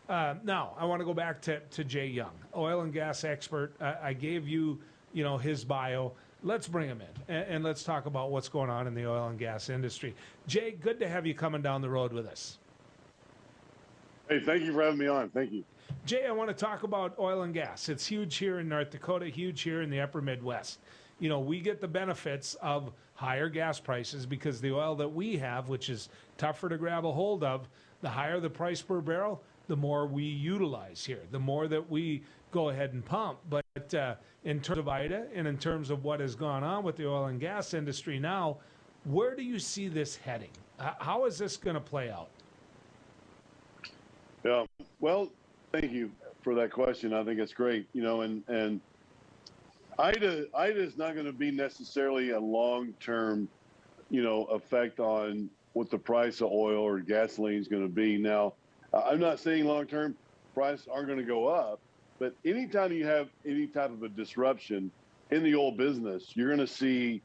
Now, I want to go back to Jay Young, oil and gas expert. I gave you, his bio. Let's bring him in and let's talk about what's going on in the oil and gas industry. Jay, good to have you coming down the road with us. Hey, thank you for having me on. Thank you. Jay, I want to talk about oil and gas. It's huge here in North Dakota, huge here in the upper Midwest. We get the benefits of higher gas prices because the oil that we have, which is tougher to grab a hold of, the higher the price per barrel, the more we utilize here, the more that we go ahead and pump. But in terms of IDA and in terms of what has gone on with the oil and gas industry now, where do you see this heading? How is this going to play out? Yeah. Well, thank you for that question. I think it's great. And IDA is not going to be necessarily a long-term, effect on what the price of oil or gasoline is going to be. Now, I'm not saying long-term prices aren't going to go up, but anytime you have any type of a disruption in the oil business, you're going to see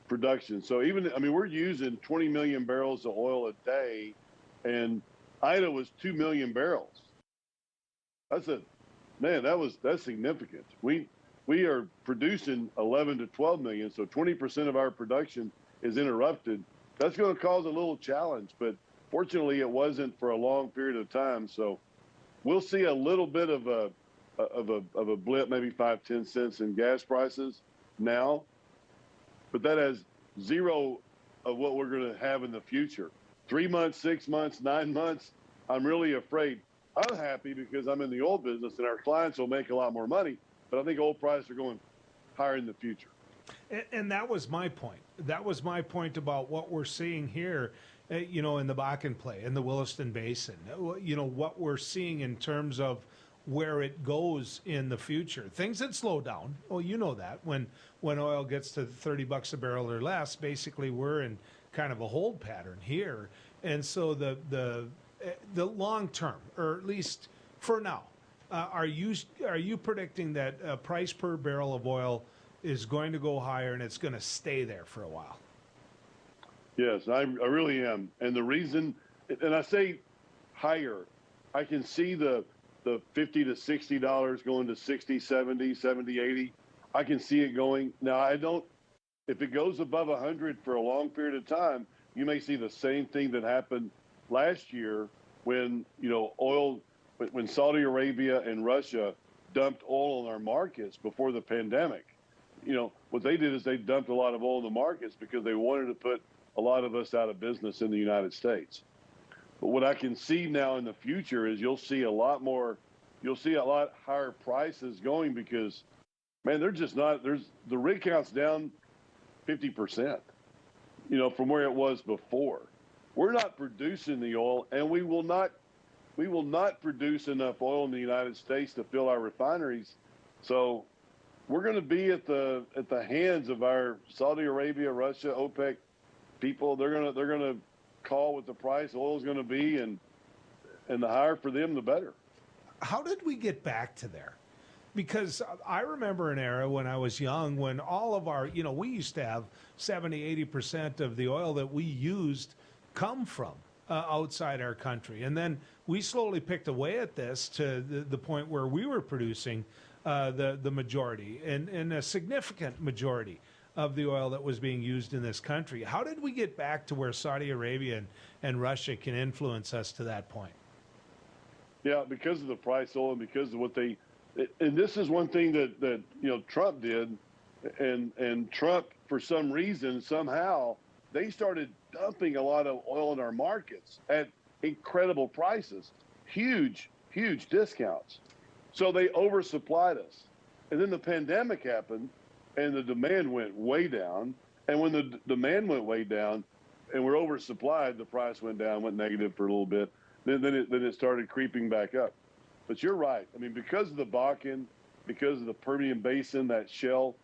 production. So we're using 20 million barrels of oil a day, and IDA was 2 million barrels. That's significant. We are producing 11 to 12 million, so 20% of our production is interrupted. That's going to cause a little challenge, but fortunately it wasn't for a long period of time. So we'll see a little bit of a blip, maybe 5-10 cents in gas prices now, but that has zero of what we're going to have in the future. 3 months, 6 months, 9 months, I'm really afraid. I'm happy because I'm in the oil business and our clients will make a lot more money, but I think oil prices are going higher in the future. And that was my point. That was my point about what we're seeing here, in the Bakken play, in the Williston Basin. What we're seeing in terms of where it goes in the future. Things that slow down. Well, you know that when oil gets to $30 a barrel or less, basically we're in kind of a hold pattern here. And so the long term, or at least for now, are you predicting that price per barrel of oil is going to go higher and it's going to stay there for a while? Yes, I really am. And the reason, and I say higher, I can see the $50 to $60 going to 60, 70, 70, 80. I can see it going. Now, if it goes above 100 for a long period of time, you may see the same thing that happened last year when, when Saudi Arabia and Russia dumped oil in our markets before the pandemic. What they did is they dumped a lot of oil in the markets because they wanted to put a lot of us out of business in the United States. But what I can see now in the future is you'll see a lot higher prices going because, man, the rig count's down 50%, from where it was before. We're not producing the oil, and we will not produce enough oil in the United States to fill our refineries. So we're going to be at the hands of our Saudi Arabia, Russia, OPEC people. They're going to call what the price of oil is going to be, and the higher for them, the better. How did we get back to there? Because I remember an era when I was young when all of our, we used to have 70, 80% of the oil that we used come from outside our country. And then we slowly picked away at this to the point where we were producing the majority and a significant majority of the oil that was being used in this country. How did we get back to where Saudi Arabia and Russia can influence us to that point? Yeah, because of the price of oil and because of what and this is one thing that Trump did, and Trump, for some reason, somehow, they started dumping a lot of oil in our markets at incredible prices, huge discounts. So they oversupplied us. And then the pandemic happened and the demand went way down. And when the demand went way down and we're oversupplied, the price went down, went negative for a little bit. Then it started creeping back up. But you're right. I mean, because of the Bakken, because of the Permian Basin, the shell,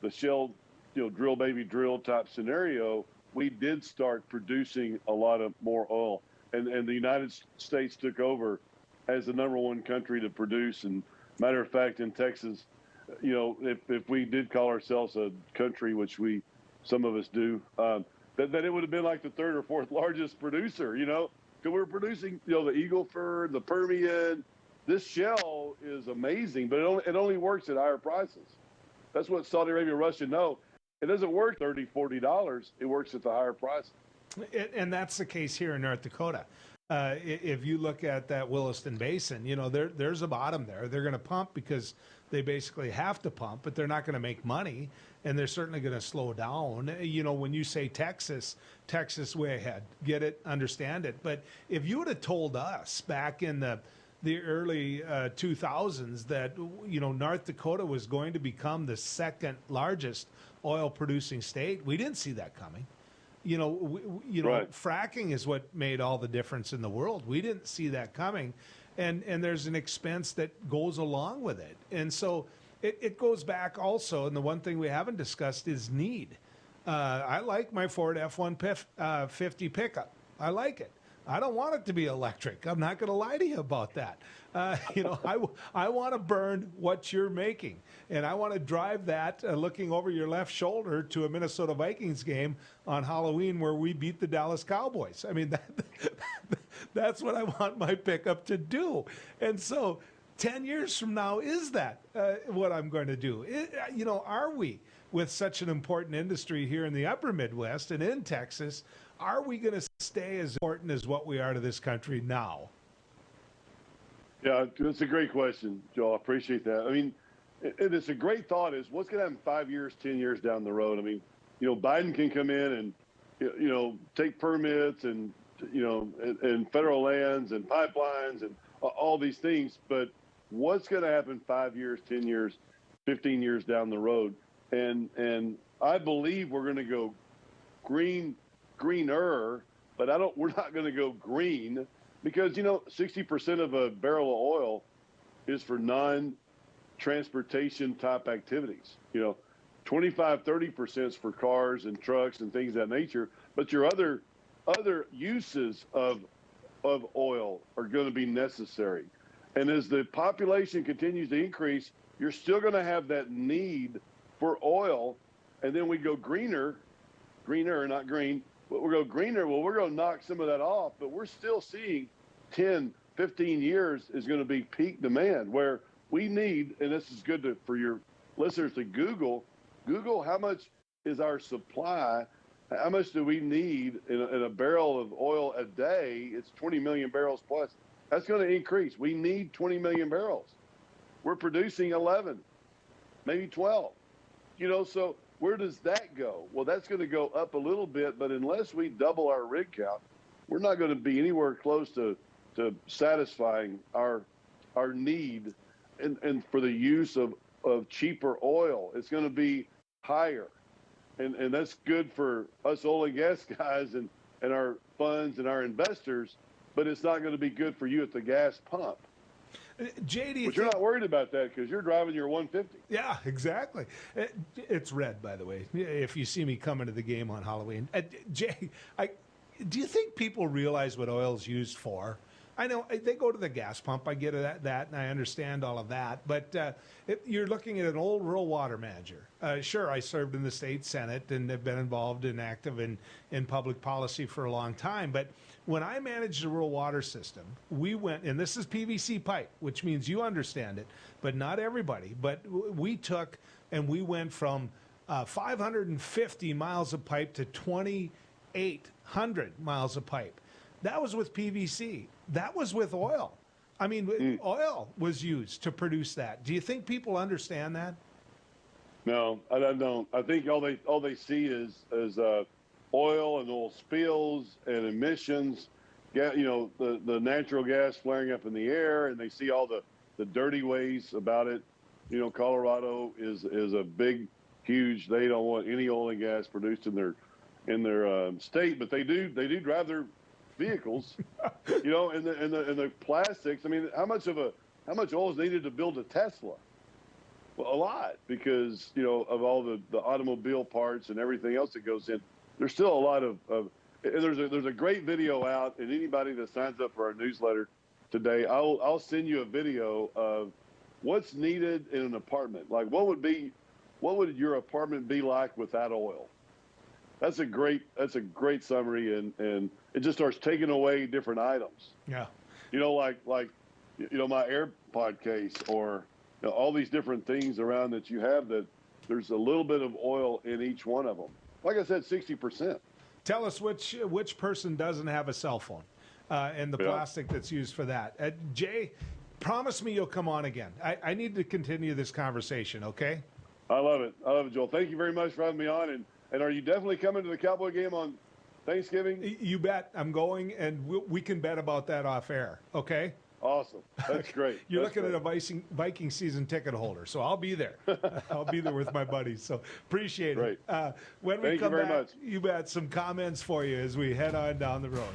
drill baby drill type scenario, we did start producing a lot of more oil. And the United States took over as the number one country to produce. And matter of fact, in Texas, if we did call ourselves a country, which some of us do, that it would have been like the third or fourth largest producer, because we're producing, the Eagle Ford, the Permian. This shell is amazing, but it only works at higher prices. That's what Saudi Arabia and Russia know. It doesn't work $30, $40. It works at the higher price. And that's the case here in North Dakota. If you look at that Williston Basin, there's a bottom there. They're going to pump because they basically have to pump, but they're not going to make money, and they're certainly going to slow down. When you say Texas way ahead. Get it, understand it. But if you would have told us back in the early 2000s that North Dakota was going to become the second largest oil producing state, we didn't see that coming. Right. Fracking is what made all the difference in the world. We didn't see that coming, and there's an expense that goes along with it, and so it goes back also. And the one thing we haven't discussed is need. I like my Ford F-150 pickup. I like it. I don't want it to be electric. I'm not going to lie to you about that. I want to burn what you're making, and I want to drive that looking over your left shoulder to a Minnesota Vikings game on Halloween where we beat the Dallas Cowboys. I mean, that's what I want my pickup to do. And so 10 years from now, is that what I'm going to do? Are we, with such an important industry here in the upper Midwest and in Texas, are we going to stay as important as what we are to this country now? Yeah, that's a great question, Joel. I appreciate that. I mean, it's a great thought is what's going to happen 5 years, 10 years down the road? I mean, Biden can come in and, take permits and, and federal lands and pipelines and all these things. But what's going to happen 5 years, 10 years, 15 years down the road? And I believe we're going to go greener, but we're not going to go green because, 60% of a barrel of oil is for non-transportation type activities. 25-30% is for cars and trucks and things of that nature. But your other uses of oil are going to be necessary. And as the population continues to increase, you're still going to have that need for oil. And then we go greener, not green, but we'll go greener. Well, we're going to knock some of that off, but we're still seeing 10, 15 years is going to be peak demand where we need, and this is good for your listeners to Google how much is our supply, how much do we need in a barrel of oil a day? It's 20 million barrels plus. That's going to increase. We need 20 million barrels. We're producing 11, maybe 12. So where does that go? Well, that's going to go up a little bit, but unless we double our rig count, we're not going to be anywhere close to satisfying our need and for the use of cheaper oil. It's going to be higher. And that's good for us oil and gas guys and our funds and our investors, but it's not going to be good for you at the gas pump. JD, but you're not worried about that because you're driving your 150. Yeah, exactly. It's red, by the way, if you see me coming to the game on Halloween. Jay, do you think people realize what oil is used for? I know they go to the gas pump. I get that, and I understand all of that. But you're looking at an old rural water manager. Sure, I served in the state Senate and have been involved and active in public policy for a long time. But when I managed the rural water system, we went, and this is PVC pipe, which means you understand it, but not everybody. But we took and we went from 550 miles of pipe to 2,800 miles of pipe. That was with PVC. That was with oil. I mean, oil was used to produce that. Do you think people understand that? No, I don't. I think all they see is oil and oil spills and emissions. The natural gas flaring up in the air, and they see all the dirty ways about it. Colorado is a big, huge. They don't want any oil and gas produced in their state, but they do drive their vehicles, and the plastics. I mean, how much oil is needed to build a Tesla? Well, a lot, because of all the automobile parts and everything else that goes in. There's still a lot of and there's a great video out, and anybody that signs up for our newsletter today, I'll send you a video of what's needed in an apartment. Like what would your apartment be like without oil? That's a great summary, and it just starts taking away different items. Yeah. Like my AirPod case, or all these different things around that you have, that there's a little bit of oil in each one of them. Like I said, 60%. Tell us which person doesn't have a cell phone, and the plastic that's used for that. Jay, promise me you'll come on again. I need to continue this conversation, okay? I love it, Joel. Thank you very much for having me on. And are you definitely coming to the Cowboy game on Thanksgiving? You bet. I'm going, and we can bet about that off air, okay? Awesome. That's great. You're looking at a Viking season ticket holder, so I'll be there. I'll be there with my buddies. So appreciate it. Great. When we Thank come you very back, much. you bet, some comments for you as we head on down the road.